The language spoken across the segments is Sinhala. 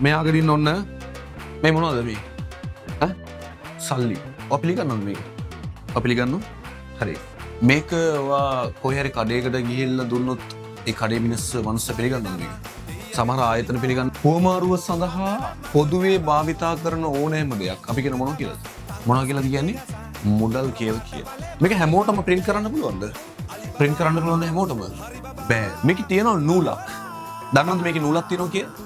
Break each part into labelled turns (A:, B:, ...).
A: මෙයාගෙන ඉන්න ඔන්න මේ මොනවද මේ? ඈ සල්ලි. ඔය පිළිගන්නවද මේක? ඔය පිළිගන්නව? හරි. මේක ඔයා කොහේ හරි කඩේකට ගිහිල්ලා දුන්නොත් ඒ කඩේ මිනිස්සු පිළිගන්නවද මේක? සමහර ආයතන පිළිගන්න. හුවමාරුව සඳහා පොදුවේ භාවිතා කරන ඕනෑම දෙයක් අපි කියන මොනවා කියලාද? මොනවා කියලාද කියන්නේ? මුදල් කියලා කියන. මේක හැමෝටම print කරන්න පුළුවන්ද? print කරන්න පුළුවන්ද හැමෝටම? බෑ. මේකේ තියෙනවා නූලක්. දන්නවද මේකේ නූලක් තියෙනවා කියලා?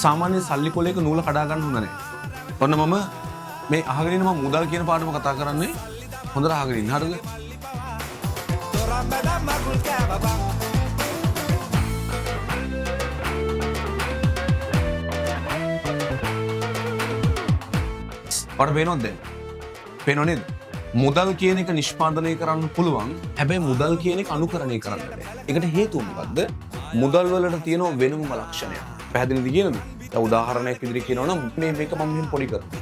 A: සාමාන්‍ය සල්ලි කොලයක නූල කඩා ගන්න හොඳ නැහැ. ඔන්න මම මේ අහගෙන ඉන්න මම මුදල් කියන පාඩම කතා කරන්නේ. හොඳට අහගෙන ඉන්න. හරිද? ඔයාලට පේනවද දැන්? පේනව නේද? මුදල් කියන එක නිෂ්පාදනය කරන්න පුළුවන්. හැබැයි මුදල් කියන එක අනුකරණය කරන්න බෑ. ඒකට හේතුව මොකද්ද? මුදල් වලට තියෙන වෙනම ලක්ෂණයක්. පැහැදිලිද කියනද? දැන් උදාහරණයක් විදිහට කියනවා නම් මේක මම මෙහෙම පොඩි කරනවා.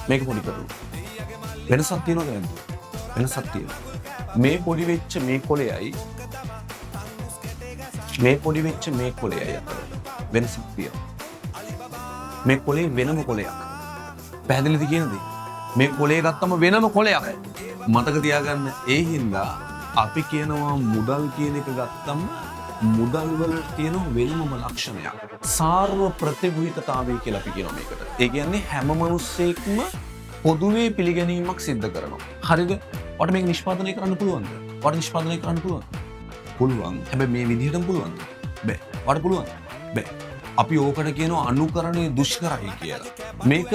A: මේක පොඩි කරනවා. වෙනසක් තියෙනවද නැද්ද? වෙනසක් තියෙනවා. මේ පොඩි වෙච්ච මේ කොලයයි මේ පොඩි වෙච්ච මේ කොලයයි අතර වෙනසක් තියෙනවා. මේ කොලේ වෙනම කොලයක්. පැහැදිලිද කියනද? මේ කොලේ ගත්තම වෙනම කොලයක්. මතක තියාගන්න. ඒ හින්දා අපි කියනවා මුදල් කියන එක ගත්තම මුදල් වල තියෙන වෙනම ලක්ෂණයක්. සාර්ව ප්‍රතිභූතතාවය කියලා අපි කියනවා මේකට. ඒ කියන්නේ හැම මිනිස්සෙක්ම පොදුවේ පිළිගැනීමක් සිද්ධ කරනවා. හරිද? ඔයාලට මේක නිෂ්පාදනය කරන්න පුළුවන්ද? ඔයාලට නිෂ්පාදනය කරන්න පුළුවන්ද? පුළුවන්. හැබැයි මේ විදිහටම පුළුවන්ද? බෑ. ඔයාලට පුළුවන්ද? බෑ. අපි ඕකට කියනවා අනුකරණය දුෂ්කරයි කියලා. මේක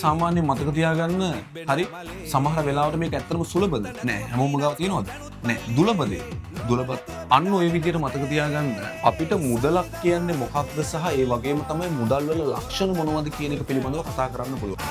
A: සාමාන්‍ය මතක තියාගන්න. හරි? සමහර වෙලාවට මේක ඇත්තටම සුලභද? නෑ. හැමෝම ගාව තියෙනවද? නෑ. දුලබද? දුලබ. අන්න ඔය විදිහට මතක තියාගන්න. අපිට මුදලක් කියන්නේ මොකක්ද සහ ඒ වගේම තමයි මුදල් වල ලක්ෂණ මොනවද කියන එක පිළිබඳව කතා කරන්න පුළුවන්.